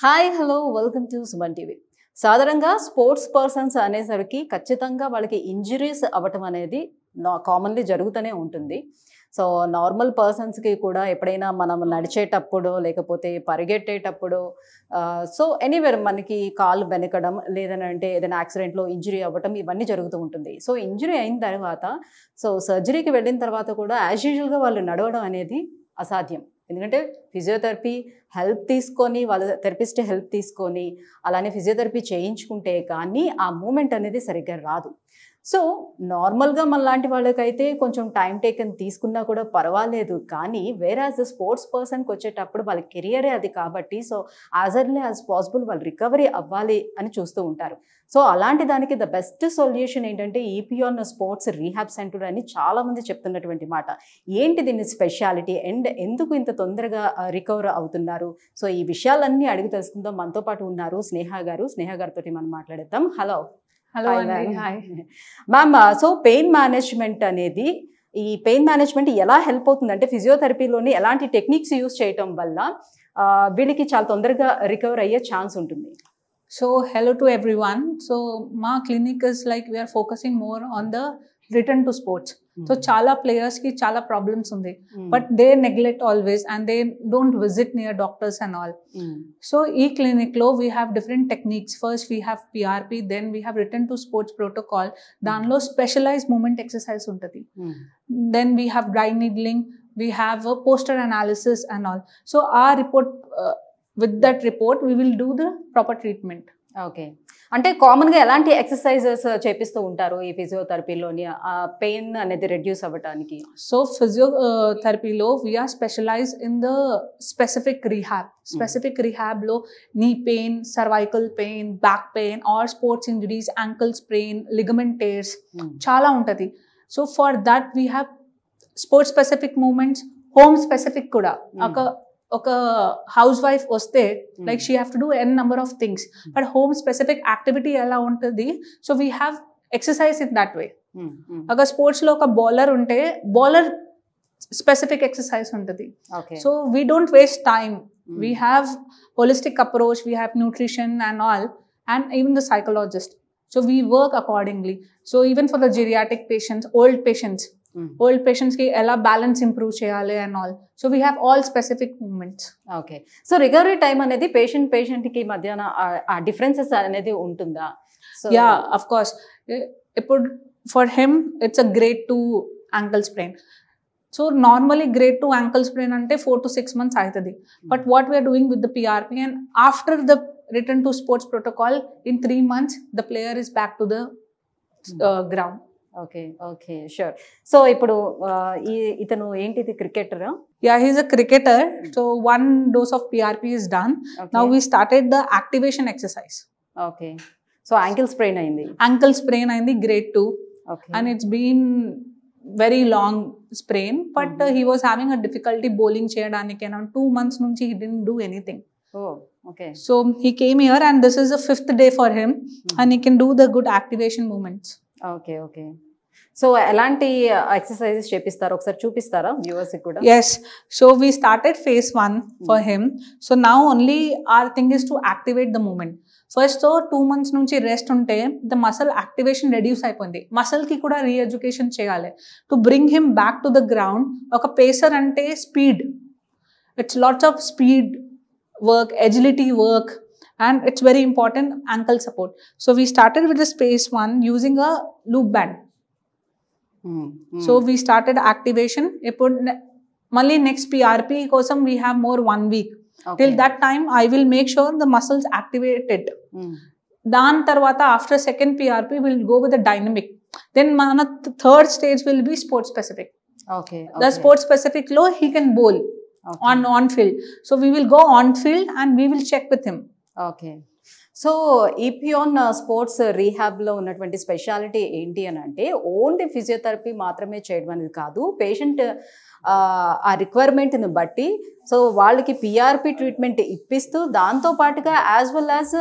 Hi hello welcome to Suman TV. సాధారణంగా sports persons అనేసరికి ఖచ్చితంగా వాళ్ళకి ఇంజరీస్ అవ్వటం అనేది కామన్లీ జరుగుతూనే ఉంటుంది. సో నార్మల్ పర్సన్స్కి కూడా ఎప్పుడైనా మనం నడిచేటప్పుడు లేకపోతే పరిగెట్టేటప్పుడు సో ఎనీవేర్ మనకి కాళ్ళు బెనకడం లేదనంటే ఏదైనా యాక్సిడెంట్లో ఇంజరీ అవ్వటం ఇవన్నీ జరుగుతూ ఉంటుంది. సో ఇంజరీ అయిన తర్వాత సో సర్జరీకి వెళ్ళిన తర్వాత కూడా యాజ్ యూజువల్గా వాళ్ళు నడవడం అనేది అసాధ్యం. ఎందుకంటే ఫిజియోథెరపీ హెల్ప్ తీసుకొని వాళ్ళ థెరపిస్ట్ హెల్ప్ తీసుకొని అలానే ఫిజియోథెరపీ చేయించుకుంటే కానీ ఆ మూమెంట్ అనేది సరిగ్గా రాదు. సో నార్మల్గా మనలాంటి వాళ్ళకైతే కొంచెం టైం టేకన్ తీసుకున్నా కూడా పర్వాలేదు, కానీ వేరాజ్ స్పోర్ట్స్ పర్సన్కి వచ్చేటప్పుడు వాళ్ళ కెరియరే అది కాబట్టి so as early as possible వాళ్ళు రికవరీ అవ్వాలి అని చూస్తూ ఉంటారు. సో అలాంటి దానికి ద బెస్ట్ సొల్యూషన్ ఏంటంటే ఈపిఆన్ స్పోర్ట్స్ రీహాబ్ సెంటర్ అని చాలామంది చెప్తున్నటువంటి మాట. ఏంటి దీని స్పెషాలిటీ అండ్ ఎందుకు ఇంత తొందరగా రికవర్ అవుతున్నారు? సో ఈ విషయాలన్నీ అడిగి తెలుసుకుందాం. మనతో పాటు ఉన్నారు స్నేహ గారు. స్నేహ గారితో మనం మాట్లాడేద్దాం. హలో హలో అండి. Hi ma'am. So pain management అనేది ఈ పెయిన్ మేనేజ్మెంట్ ఎలా హెల్ప్ అవుతుంది అంటే ఫిజియోథెరపీలోని ఎలాంటి టెక్నిక్స్ యూస్ చేయటం వల్ల వీళ్ళకి చాలా తొందరగా రికవర్ అయ్యే ఛాన్స్ ఉంటుంది? So hello to everyone. So మా clinic is like we are focusing more on the return to sports. So చాలా players కి చాలా problems ఉంది, but they neglect always and they don't visit near doctors and all. So ఈ clinic లో we have different techniques. First we have PRP, then we have return to sports protocol. దానిలో specialized movement exercise ఉంటుంది. Then we have dry needling, we have a poster analysis and all. So our report with that report we will do the proper treatment. Okay. అంటే కామన్గా ఎలాంటి exercises చేపిస్తూ ఉంటారు ఈ ఫిజియోథెరపీలోని pain అనేది రెడ్యూస్ అవ్వడానికి? సో ఫిజియోథెరపీలో we are specialize in the specific rehab. స్పెసిఫిక్ రీహాబ్లో knee pain, cervical pain, back pain or sports injuries, ankle sprain, ligament tears చాలా ఉంటుంది. So for that we have sports specific movements, home specific కూడా. ఒక housewife వస్తే like she have to do N number of things, but home specific activity ఎలా ఉంటుంది, so we have exercise in that way. ఒక స్పోర్ట్స్లో ఒక bowler ఉంటే bowler specific exercise ఉంటుంది. So we don't waste time, we have holistic approach, we have nutrition and all, and even the psychologist. So we work accordingly. So even for the geriatric patients, old పేషెంట్స్కి ఎలా balance improve చేయాలి and all. So we have all specific movements. Okay. So recovery time అనేది పేషెంట్కి మధ్యాహ్న ఆ differences అనేది ఉంటుందా? Yeah, of course. ఇప్పుడు for him it's a grade 2 ankle sprain. So normally grade 2 ankle sprain అంటే 4 to 6 months అవుతుంది. But what we are doing with the PRP and after the return to sports protocol in 3 months the player is back to the ground. Okay okay, sure. So ఇప్పుడు ఇతను ఏంటిది, క్రికెటరా? Yeah, he's a cricketer. So 1 dose of PRP is done. Now we started the activation exercise. Okay. So ankle sprain అయింది. Ankle sprain అయింది grade 2. Okay. And it's been very long sprain, but he was having a difficulty bowling చేయడానికి. Around 2 months నుంచి he didn't do anything. Oh, okay. So he came here and this is the 5th day for him, and he can do the good activation movements. Okay, okay. So ఎలాంటి exercises చేపిస్తారు ఒకసారి చూపిస్తారా వ్యూవర్స్కి కూడా? Yes. So we started phase 1 for him. So now only our thing is to activate the movement. First 2 months నుంచి rest ఉంటే the muscle activation reduce అయిపోయింది. మసల్కి కూడా రీఎడ్యుకేషన్ చేయాలి to bring him back to the ground. ఒక pacer అంటే speed, it's lots of speed work, agility work, and it's very important ankle support. So we started with the phase 1 using a loop band. So we started activation. Malli next PRP kosam we have more 1 week. Okay. Till that time I will make sure the muscles activated. Dan tarvata after second PRP we'll go with the dynamic. Then mana third stage will be sports specific. Okay. The sports specific lo he can bowl on field. So we will go on field and we will check with him. Okay. So ఈపిఆన్ sports రీహాబ్లో ఉన్నటువంటి speciality ఏంటి అని అంటే only physiotherapy మాత్రమే చేయడం అనేది కాదు, పేషెంట్ ఆ రిక్వైర్మెంట్ని బట్టి సో వాళ్ళకి పిఆర్పి ట్రీట్మెంట్ ఇప్పిస్తూ దాంతో పాటుగా యాజ్ వెల్ యాజ్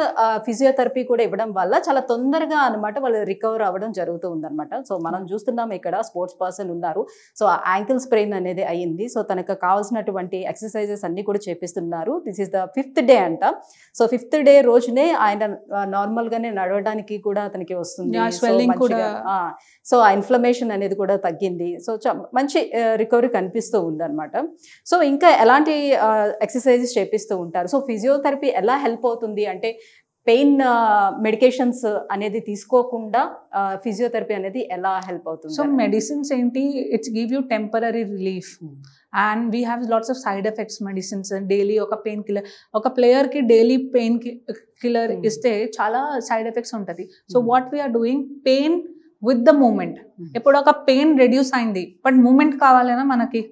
ఫిజియోథెరపీ కూడా ఇవ్వడం వల్ల చాలా తొందరగా అనమాట వాళ్ళు రికవర్ అవ్వడం జరుగుతూ ఉందన్నమాట. సో మనం చూస్తున్నాం ఇక్కడ స్పోర్ట్స్ పర్సన్ ఉన్నారు, సో యాంకిల్ స్ప్రెయిన్ అనేది అయ్యింది. సో తనకు కావాల్సినటువంటి ఎక్సర్సైజెస్ అన్ని కూడా చేపిస్తున్నారు. This is the 5th day అంట. సో 5th డే రోజునే ఆయన నార్మల్గానే నడవడానికి కూడా అతనికి వస్తుంది. సో ఆ ఇన్ఫ్లమేషన్ అనేది కూడా తగ్గింది. సో మంచి రికవరీ కనిపిస్తూ ఉందన్నమాట. సో ఇంకా ఎలాంటి ఎక్సర్సైజెస్ చేపిస్తూ ఉంటారు? సో ఫిజియోథెరపీ ఎలా హెల్ప్ అవుతుంది అంటే పెయిన్ మెడికేషన్స్ అనేది తీసుకోకుండా ఫిజియోథెరపీ అనేది ఎలా హెల్ప్ అవుతుంది? సో మెడిసిన్స్ ఏంటి, it's give you temporary relief and we have lots of side effects medicines. Daily ఒక పెయిన్ కిల్లర్, ఒక ప్లేయర్కి డైలీ పెయిన్ కిల్లర్ ఇస్తే చాలా సైడ్ ఎఫెక్ట్స్ ఉంటుంది. So what we are doing, pain with the moment. ఇప్పుడు ఒక pain reduce అయింది but moment కావాలన్నా మనకి,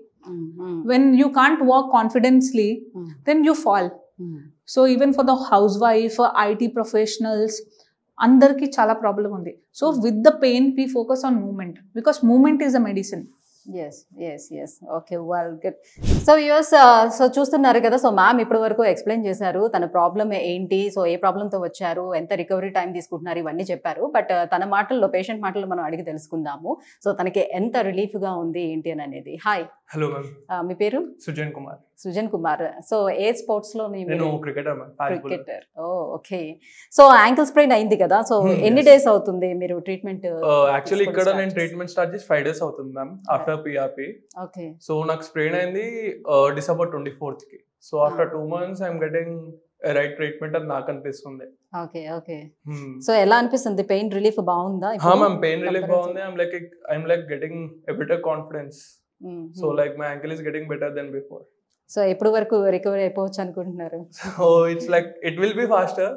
when you can't walk confidently then you fall. So even for the housewife, for IT professionals, andarki chala problem undi. So with the pain we focus on movement because movement is a medicine. yes okay well good. So use so చూస్తున్నారు కదా, so ma'am ఇప్పటి వరకు explain చేశారు తన problem ఏంటి, so ఏ ప్రాబ్లంతో వచ్చారు, ఎంత రికవరీ టైం తీసుకుంటున్నారు, ఇవన్నీ చెప్పారు. బట్ తన మాటల్లో, పేషెంట్ మాటల్లో మనం అడిగి తెలుసుకుందాము సో తనకి ఎంత రిలీఫ్గా ఉంది ఏంటి అని అనేది. హాయ్. Hello ma'am. మీ పేరు? సుజన్ కుమార్. సో ఏ స్పోర్ట్స్ లో? నేను cricketer. Cricketer. Okay. So ankle sprain అయింది కదా, సో ఎన్ని డేస్ అవుతుంది మీరు ట్రీట్మెంట్? యాక్చువల్లీ ఇక్కడ నేను ట్రీట్మెంట్ స్టార్ట్ చేసి 5 days అవుతుంది ma'am after PRP. Okay. So నాకు స్ప్రెయిన్ అయింది December 24th కి. So after 2 months I'm getting right treatment అని నాకు అనిపిస్తుంది. ఓకే. సో ఎలా అనిపిస్తుంది? పెయిన్ రిలీఫ్ బాగుందా? మ్యామ్ పెయిన్ రిలీఫ్ బాగుంది. I'm like getting a better confidence. So like my ankle is getting better then before. So ఎప్పుడు వరకు రికవరీ అయిపోవచ్చు అనుకుంటున్నారు? So it's like it will be faster.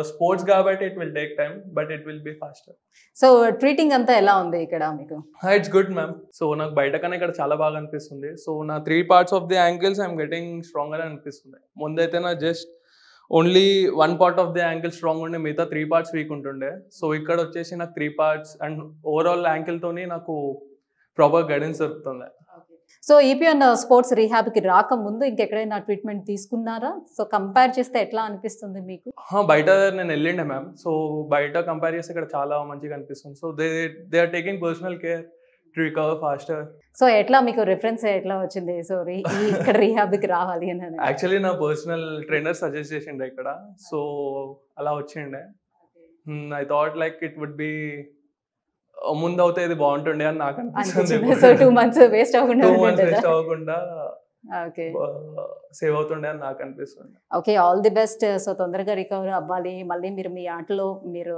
Sports కాబట్టి it will take time but it will be faster. So treating అంతా ఎలా ఉంది ఇక్కడ మీకు? It's good ma'am. సో నాకు బయట కన్నా ఇక్కడ చాలా బాగా అనిపిస్తుంది. సో నా 3 parts of the ankles I'm getting stronger అనిపిస్తుంది. ముందైతే నా just only 1 part of the ankle strong ఉండే, మిగతా 3 parts వీక్ ఉంటుండే. సో ఇక్కడ వచ్చేసి నాకు 3 parts అండ్ ఓవరాల్ యాంకిల్ తోని నాకు ప్రాపర్ గైడెన్స్ దొరుకుతుంది. సో ఈపీఎన్ స్పోర్ట్స్ రీహాబ్కి రాకముందు ఇంకెక్కడైనా ట్రీట్మెంట్ తీసుకున్నారా? సో కంపేర్ చేస్తే ఎట్లా అనిపిస్తుంది మీకు? బయట నేను వెళ్ళిండే మ్యామ్. సో బయట కంపేర్ చేస్తే ఇక్కడ చాలా మంచిగా అనిపిస్తుంది. So they are taking personal care to recover faster. So ఎట్లా మీకు రిఫరెన్స్ ఎట్లా వచ్చింది సో ఇక్కడ రీహాబ్కి రావాలి అని? యాక్చువల్లీ నా పర్సనల్ ట్రైనర్ సజెస్ట్ చేసిండే ఇక్కడ. సో అలా వచ్చిండే. I thought like it would be ముందు అవుతే ఇది బాగుంటుండే అని నాకు అనిపిస్తుంది. సో 2 months వేస్ట్ అవ్వకుండా సేవ్ అవుతుండే అని నాకు అనిపిస్తుంది. Okay, all the best. So తొందరగా రికవర్ అవ్వాలి, మళ్ళీ మీరు మీ ఆటలో మీరు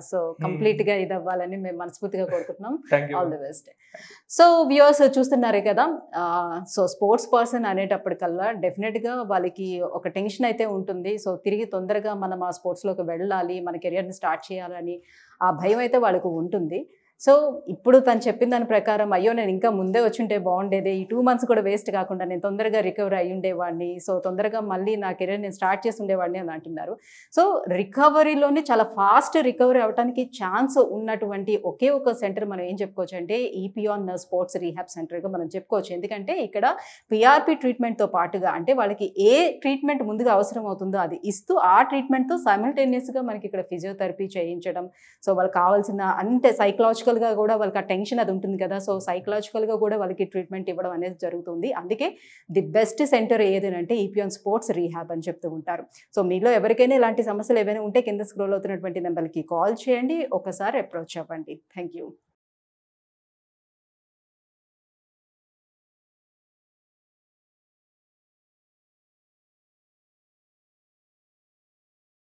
సో కంప్లీట్ గా ఇది అవ్వాలని మేము మనస్ఫూర్తిగా కోరుకుంటున్నాం. All the best. So viewers చూస్తున్నారు కదా, సో స్పోర్ట్స్ పర్సన్ అనేటప్పటికల్లా డెఫినెట్ గా వాళ్ళకి ఒక టెన్షన్ అయితే ఉంటుంది. సో తిరిగి తొందరగా మనం ఆ స్పోర్ట్స్ లోకి వెళ్ళాలి, మన కెరియర్ని స్టార్ట్ చేయాలని ఆ భయం అయితే వాళ్ళకు ఉంటుంది. సో ఇప్పుడు తను చెప్పిన దాని ప్రకారం అయ్యో నేను ఇంకా ముందే వచ్చుంటే బాగుండేది, ఈ 2 months కూడా వేస్ట్ కాకుండా నేను తొందరగా రికవర్ అయ్యి ఉండేవాడిని, సో తొందరగా మళ్ళీ నా కెరీర్ నేను స్టార్ట్ చేసి ఉండేవాడిని అని అంటున్నారు. సో రికవరీలోనే చాలా ఫాస్ట్ రికవరీ అవ్వడానికి ఛాన్స్ ఉన్నటువంటి ఒకే ఒక సెంటర్ మనం ఏం చెప్పుకోవచ్చు అంటే ఈపీఆన్ స్పోర్ట్స్ రీహాబ్ సెంటర్గా మనం చెప్పుకోవచ్చు. ఎందుకంటే ఇక్కడ పిఆర్పి ట్రీట్మెంట్తో పాటుగా అంటే వాళ్ళకి ఏ ట్రీట్మెంట్ ముందుగా అవసరం అవుతుందో అది ఇస్తూ ఆ ట్రీట్మెంట్తో సైమల్టేనియస్గా మనకి ఇక్కడ ఫిజియోథెరపీ చేయించడం, సో వాళ్ళకి కావాల్సిన అంటే సైకలాజికల్గా కూడా వాళ్ళకి ఆ టెన్షన్ అది ఉంటుంది కదా, సో సైకలాజికల్గా కూడా వాళ్ళకి ట్రీట్మెంట్ ఇవ్వడం అనేది జరుగుతుంది. అందుకే ది బెస్ట్ సెంటర్ ఏదంటే ఈపీఆన్ స్పోర్ట్స్ రీహాబ్ అని చెప్తూ ఉంటారు. సో మీలో ఎవరికైనా ఇలాంటి సమస్యలు ఏవైనా ఉంటే కింద స్క్రోల్ అవుతున్నటువంటి నెంబర్కి కాల్ చేయండి, ఒకసారి అప్రోచ్ అవ్వండి. Thank you.